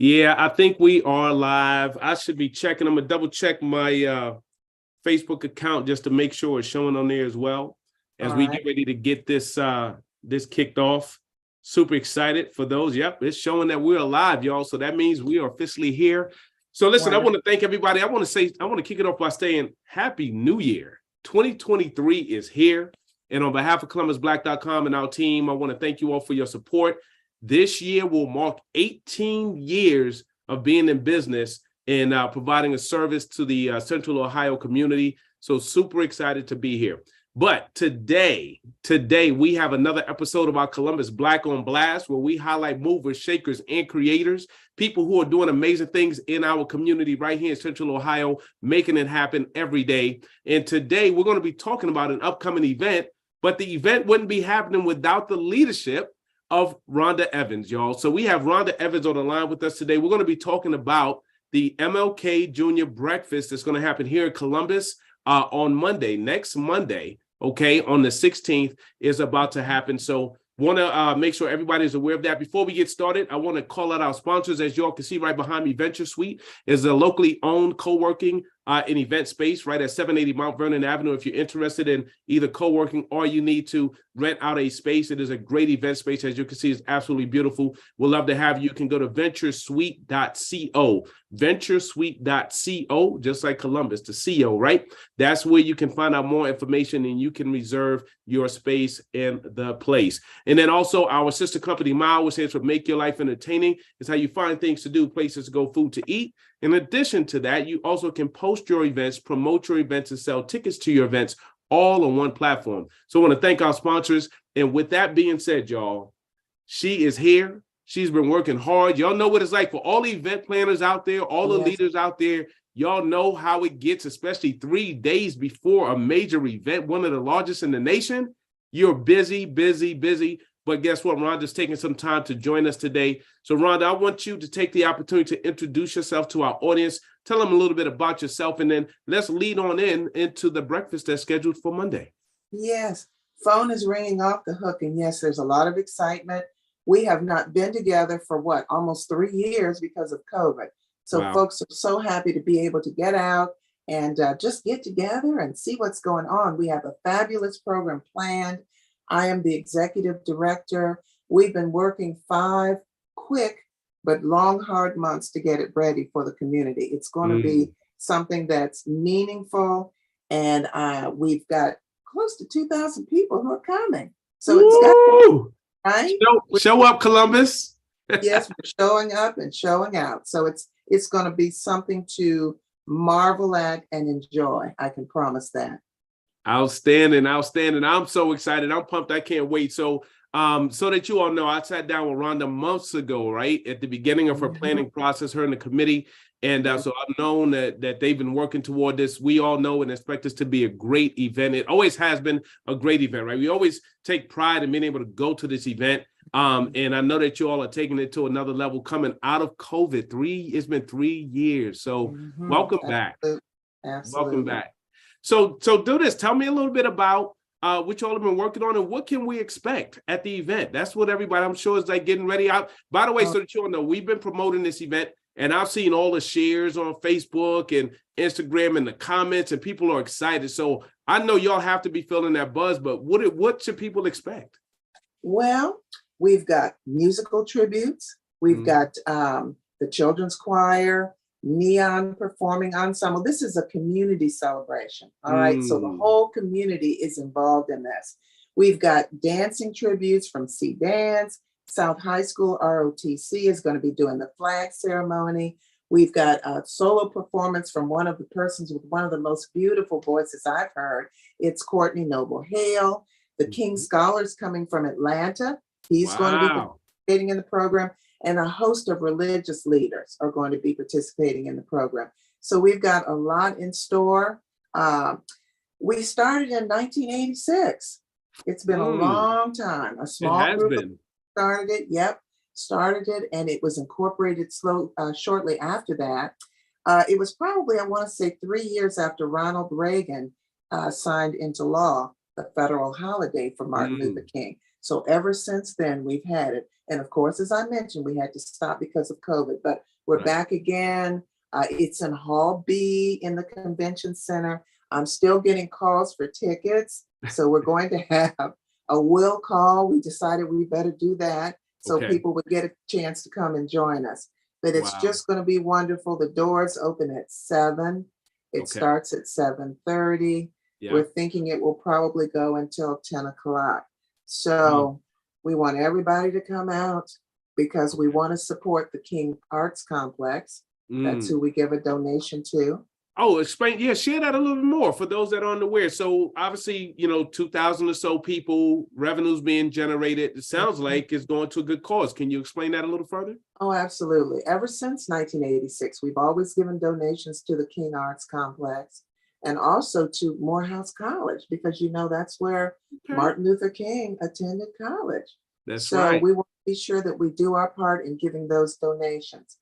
Yeah, I think we are live. I should be checking. I'm gonna double check my Facebook account just to make sure it's showing on there as well as All we right. get ready to get this kicked off. Super excited for those. Yep, it's showing that we're alive, y'all. So that means we are officially here. So listen, I want to thank everybody. I want to kick it off by saying Happy New Year. 2023 is here. And on behalf of ColumbusBlack.com and our team, I want to thank you all for your support. This year will mark 18 years of being in business and providing a service to the Central Ohio community. So super excited to be here. But today we have another episode of our Columbus Black on Blast, where we highlight movers, shakers, and creators, people who are doing amazing things in our community right here in Central Ohio, making it happen every day. And today we're going to be talking about an upcoming event, but the event wouldn't be happening without the leadership of Rhonda Evans, y'all. So we have Rhonda Evans on the line with us today. We're going to be talking about the MLK Junior Breakfast that's going to happen here in Columbus on Monday, next Monday, okay, on the 16th is about to happen. So want to make sure everybody's aware of that. Before we get started, I want to call out our sponsors. As y'all can see right behind me, Venture Suite is a locally owned co-working and event space right at 780 Mount Vernon Avenue. If you're interested in either co-working or you need to rent out a space, it is a great event space. As you can see, it's absolutely beautiful. We'd love to have you. You can go to venturesuite.co, venturesuite.co, just like Columbus, the CO, right? That's where you can find out more information and you can reserve your space in the place. And then also our sister company, Mile, which stands for Make Your Life Entertaining, is how you find things to do, places to go, food to eat. In addition to that, you also can post your events, promote your events, and sell tickets to your events all on one platform. So I want to thank our sponsors. And with that being said, y'all, she is here. She's been working hard. Y'all know what it's like for all the event planners out there, all the leaders out there. Y'all know how it gets, especially 3 days before a major event, one of the largest in the nation. You're busy, busy, busy. But guess what? Rhonda's taking some time to join us today. So Rhonda, I want you to take the opportunity to introduce yourself to our audience. Tell them a little bit about yourself, and then let's lead on into the breakfast that's scheduled for Monday. Yes, phone is ringing off the hook. And yes, there's a lot of excitement. We have not been together for almost 3 years because of COVID. So Folks are so happy to be able to get out and just get together and see what's going on. We have a fabulous program planned. I am the executive director. We've been working 5 quick but long, hard months to get it ready for the community. It's going to be something that's meaningful, and we've got close to 2,000 people who are coming. So it's right. Show up, Columbus. Yes, we're showing up and showing out. So it's going to be something to marvel at and enjoy. I can promise that. Outstanding. I'm so excited. I'm pumped. I can't wait. So that you all know, I sat down with Rhonda months ago, right at the beginning of her planning process, her and the committee. And so I've known that they've been working toward this. We all know and expect this to be a great event. It always has been a great event, right? We always take pride in being able to go to this event. And I know that you all are taking it to another level coming out of COVID. It's been 3 years. So welcome back. Absolutely. Welcome back. So do this. Tell me a little bit about what y'all have been working on and what can we expect at the event? That's what everybody, I'm sure, is like getting ready out. By the way, so that you all know, we've been promoting this event and I've seen all the shares on Facebook and Instagram and the comments, and people are excited. So I know y'all have to be feeling that buzz, but what should people expect? Well, we've got musical tributes. We've got the children's choir, neon performing ensemble. This is a community celebration. All right. So the whole community is involved in this. We've got dancing tributes from C Dance. South High School ROTC is going to be doing the flag ceremony. We've got a solo performance from one of the persons with one of the most beautiful voices I've heard. It's Courtney Noble Hale. The King Scholars coming from Atlanta. He's going to be participating in the program. And a host of religious leaders are going to be participating in the program. So we've got a lot in store. We started in 1986. It's been a long time. A small group started it, and it was incorporated shortly after that. It was probably, I want to say, 3 years after Ronald Reagan signed into law the federal holiday for Martin Luther King. So ever since then, we've had it. And of course, as I mentioned, we had to stop because of COVID, but we're Right. back again. It's in Hall B in the convention center. I'm still getting calls for tickets. So we're going to have a will call. We decided we better do that so Okay. people would get a chance to come and join us. But it's Wow. just going to be wonderful. The doors open at 7. It Okay. starts at 7:30. Yeah. We're thinking it will probably go until 10 o'clock. So we want everybody to come out because we Okay. want to support the King Arts Complex. That's Mm. who we give a donation to. Oh, explain. Yeah, share that a little bit more for those that aren't aware. So obviously, 2,000 or so people, revenues being generated. It sounds like it's going to a good cause. Can you explain that a little further? Oh, absolutely. Ever since 1986, we've always given donations to the King Arts Complex and also to Morehouse College because that's where Okay. Martin Luther King attended college. That's So right. we want to be sure that we do our part in giving those donations.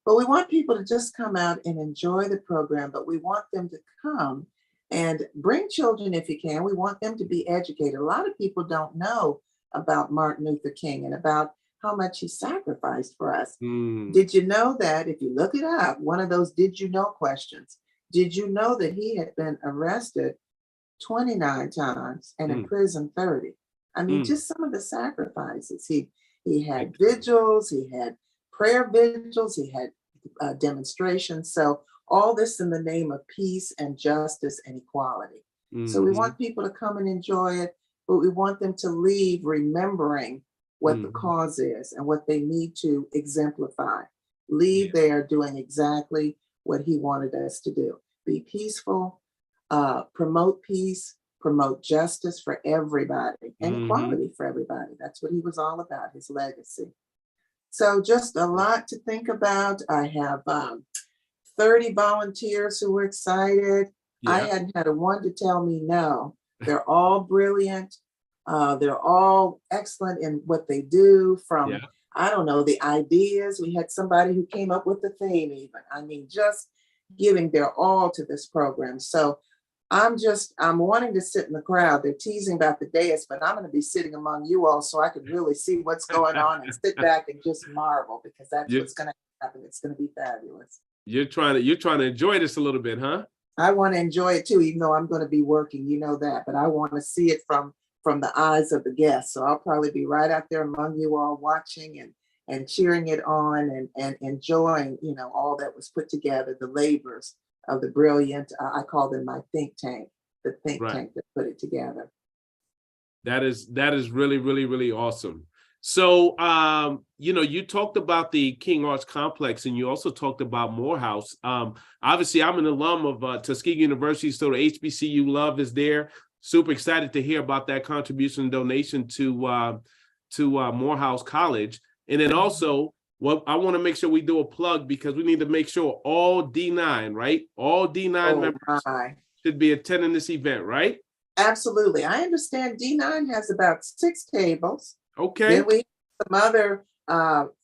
But we want people to just come out and enjoy the program, but we want them to come and bring children if you can. We want them to be educated. A lot of people don't know about Martin Luther King and about how much he sacrificed for us. Mm. Did you know that if you look it up, one of those did you know questions, did you know that he had been arrested 29 times and in prison 30? I mean, just some of the sacrifices. He had vigils, he had prayer vigils, he had demonstrations. So all this in the name of peace and justice and equality. So we want people to come and enjoy it, but we want them to leave remembering what the cause is and what they need to exemplify. Leave there doing exactly what he wanted us to do. Be peaceful, promote peace, promote justice for everybody and equality for everybody. That's what he was all about, his legacy. So just a lot to think about. I have 30 volunteers who were excited. I hadn't had a one to tell me no. They're all brilliant. They're all excellent in what they do from, I don't know, the ideas. We had somebody who came up with the theme even. I mean, just giving their all to this program. So I'm wanting to sit in the crowd. They're teasing about the dais, but I'm going to be sitting among you all so I can really see what's going on and sit back and just marvel because that's what's going to happen. It's going to be fabulous. You're trying to enjoy this a little bit, huh? I want to enjoy it too, even though I'm going to be working, that, but I want to see it from the eyes of the guests. So I'll probably be right out there among you all watching and cheering it on and enjoying, all that was put together, the labors of the brilliant, I call them my think tank, the think tank that put it together. That is really, really, really awesome. So, you talked about the King Arts Complex and you also talked about Morehouse. Obviously, I'm an alum of Tuskegee University, so the HBCU love is there. Super excited to hear about that contribution and donation to Morehouse College. And then also, I want to make sure we do a plug because we need to make sure all D9, right? All D9 members should be attending this event, right? Absolutely. I understand D9 has about 6 tables. Okay. Then we have some other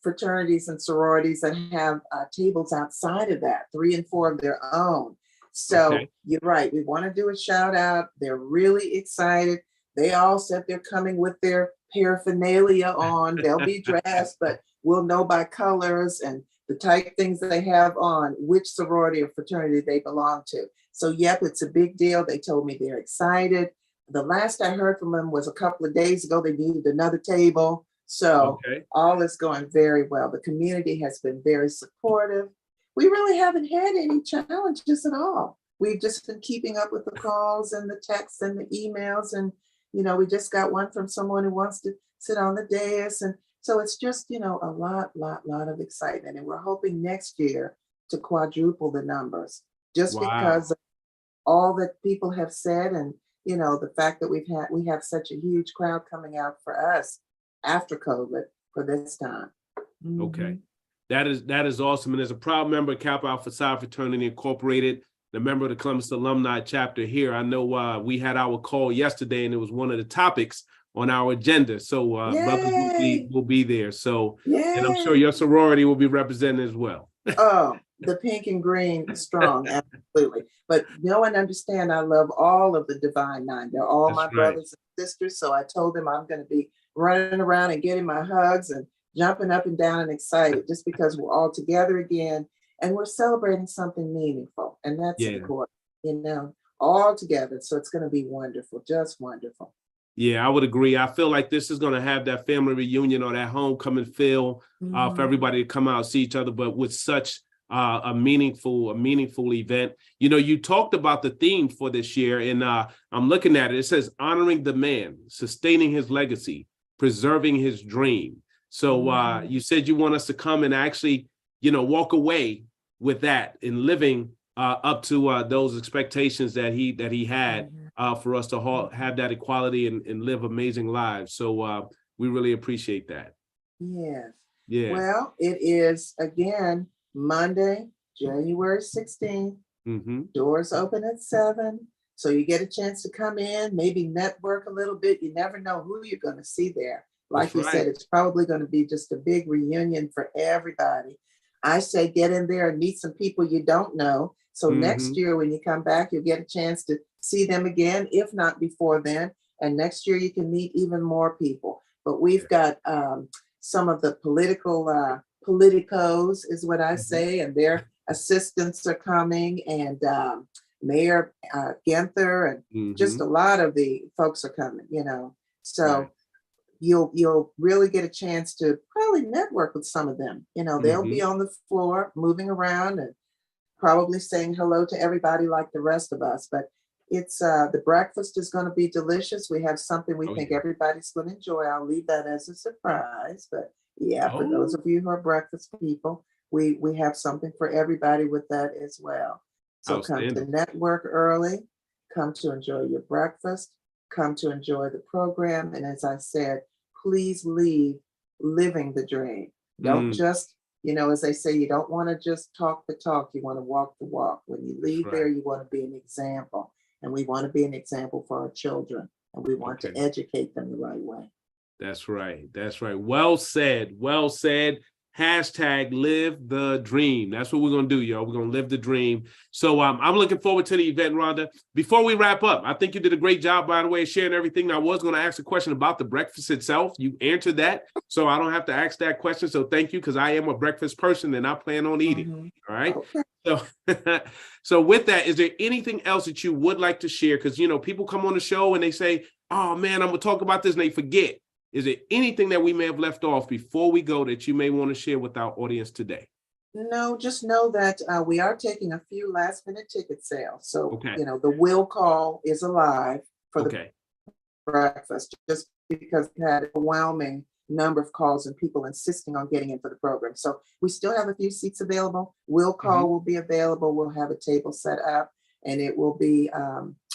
fraternities and sororities that have tables outside of that, 3 and 4 of their own. So you're right. We want to do a shout out. They're really excited. They all said they're coming with their paraphernalia on. They'll be dressed, but we'll know by colors and the type things that they have on, which sorority or fraternity they belong to. So, yep, it's a big deal. They told me they're excited. The last I heard from them was a couple of days ago. They needed another table. So all is going very well. The community has been very supportive. We really haven't had any challenges at all. We've just been keeping up with the calls and the texts and the emails. And, we just got one from someone who wants to sit on the dais. And so it's just, a lot of excitement. And we're hoping next year to quadruple the numbers just because of all that people have said. And, the fact that we have such a huge crowd coming out for us after COVID for this time. Okay. That is awesome. And as a proud member of Kappa Alpha Psi Fraternity Incorporated, the member of the Columbus Alumni chapter here, I know we had our call yesterday and it was one of the topics on our agenda. So brothers will be there. So, and I'm sure your sorority will be represented as well. Oh, the pink and green strong, absolutely. But know and understand, I love all of the Divine Nine. They're all my brothers and sisters. So I told them I'm going to be running around and getting my hugs and jumping up and down and excited just because we're all together again and we're celebrating something meaningful. And that's Yeah. important, all together. So it's going to be wonderful, just wonderful. Yeah, I would agree. I feel like this is going to have that family reunion or that homecoming feel for everybody to come out and see each other, but with such a meaningful event. You talked about the theme for this year, and I'm looking at it. It says honoring the man, sustaining his legacy, preserving his dream. So you said you want us to come and actually, walk away with that and living up to those expectations that he had for us to have that equality and live amazing lives. So we really appreciate that. Yes. Yeah. Well, it is again Monday, January 16th. Doors open at 7. So you get a chance to come in, maybe network a little bit. You never know who you're going to see there. Like you said, it's probably going to be just a big reunion for everybody. I say get in there and meet some people you don't know. So next year when you come back, you'll get a chance to see them again, if not before then. And next year you can meet even more people. But we've got some of the politicos is what I say, and their assistants are coming, and Mayor Ginther and just a lot of the folks are coming, So you'll really get a chance to probably network with some of them. They'll be on the floor moving around and probably saying hello to everybody like the rest of us. But it's the breakfast is going to be delicious. We have something we think everybody's going to enjoy. I'll leave that as a surprise. But for those of you who are breakfast people, we have something for everybody with that as well. So come to network early, come to enjoy your breakfast, come to enjoy the program. And as I said, please leave living the dream. Don't just, as they say, you don't want to just talk the talk. You want to walk the walk. When you leave there, you want to be an example. And we want to be an example for our children. And we want to educate them the right way. That's right. That's right. Well said. Well said. Hashtag live the dream. That's what we're going to do, y'all. We're going to live the dream. So I'm looking forward to the event, Rhonda. Before we wrap up, I think you did a great job, by the way, sharing everything. I was going to ask a question about the breakfast itself. You answered that, so I don't have to ask that question. So thank you, because I am a breakfast person and I plan on eating. All right. Okay. So with that, is there anything else that you would like to share? Because, people come on the show and they say, oh, man, I'm going to talk about this, and they forget. Is there anything that we may have left off before we go that you may want to share with our audience today? No, just know that we are taking a few last minute ticket sales. So, the will call is alive for the breakfast, just because we had an overwhelming number of calls and people insisting on getting in for the program. So we still have a few seats available. Will call will be available. We'll have a table set up, and it will be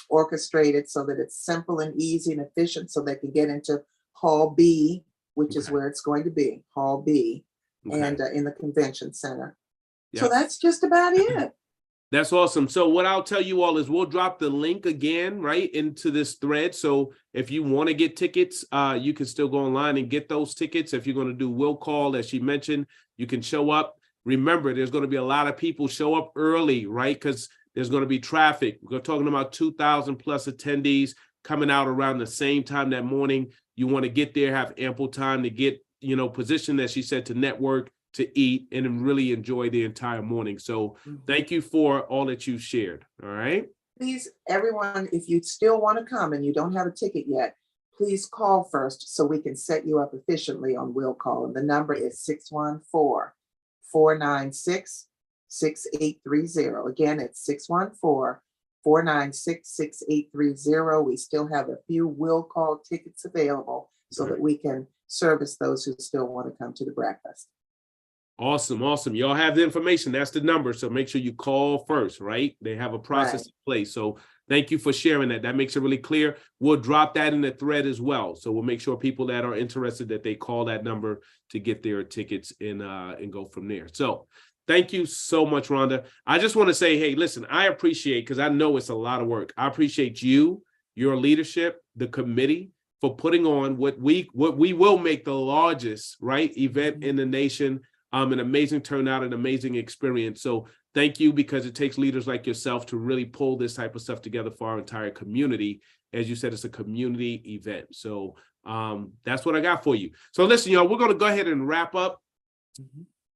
orchestrated so that it's simple and easy and efficient, so they can get into Hall B, which is where it's going to be, Hall B, and in the convention center. So that's just about it. That's awesome. So what I'll tell you all is we'll drop the link again right into this thread. So if you want to get tickets, you can still go online and get those tickets. If you're going to do will call, as she mentioned, you can show up. Remember, there's going to be a lot of people. Show up early, right? Because there's going to be traffic. We're talking about 2,000 plus attendees coming out around the same time that morning. You want to get there, have ample time to get, positioned, as she said, to network, to eat, and really enjoy the entire morning. So thank you for all that you shared. All right. Please, everyone, if you still want to come and you don't have a ticket yet, please call first so we can set you up efficiently on will call. And the number is 614-496-6830. Again, it's 614-496-6830. We still have a few will call tickets available so that we can service those who still want to come to the breakfast. Awesome. Y'all have the information. That's the number. So make sure you call first, right? They have a process in place. So thank you for sharing that. That makes it really clear. We'll drop that in the thread as well. So we'll make sure people that are interested that they call that number to get their tickets and go from there. So thank you so much, Rhonda. I just want to say, hey, listen, I appreciate, because I know it's a lot of work. I appreciate you, your leadership, the committee, for putting on what we will make the largest event in the nation an amazing turnout, an amazing experience. So thank you, because it takes leaders like yourself to really pull this type of stuff together for our entire community. As you said, it's a community event. So that's what I got for you. So listen, y'all, we're going to go ahead and wrap up.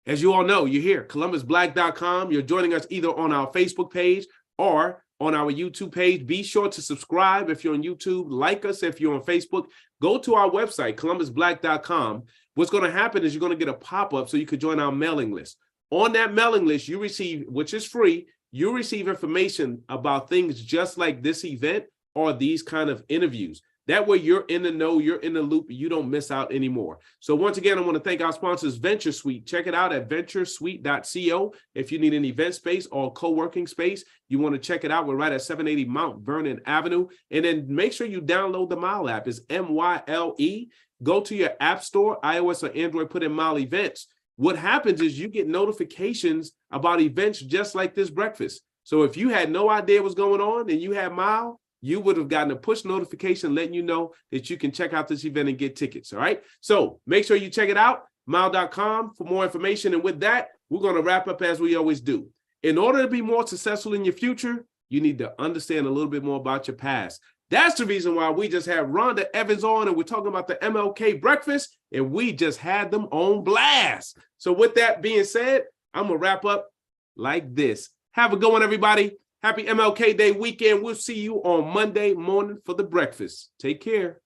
As you all know, you're here, ColumbusBlack.com. You're joining us either on our Facebook page or on our YouTube page. Be sure to subscribe if you're on YouTube, like us if you're on Facebook. Go to our website, ColumbusBlack.com. What's going to happen is you're going to get a pop-up so you could join our mailing list. On that mailing list, you receive, which is free, you receive information about things just like this event or these kind of interviews. That way you're in the know, you're in the loop, you don't miss out anymore. So once again, I want to thank our sponsors, Venture Suite. Check it out at venturesuite.co. If you need an event space or co-working space, you want to check it out. We're right at 780 Mount Vernon Avenue. And then make sure you download the Mile app. It's MYLE. Go to your app store, iOS or Android, put in Mile Events. What happens is you get notifications about events just like this breakfast. So if you had no idea what's going on and you had Mile, you would have gotten a push notification letting you know that you can check out this event and get tickets. All right. So make sure you check it out, mile.com, for more information. And with that, we're going to wrap up as we always do. In order to be more successful in your future, you need to understand a little bit more about your past. That's the reason why we just had Rhonda Evans on, and we're talking about the MLK breakfast, and we just had them on blast. So with that being said, I'm going to wrap up like this. Have a good one, everybody. Happy MLK Day weekend. We'll see you on Monday morning for the breakfast. Take care.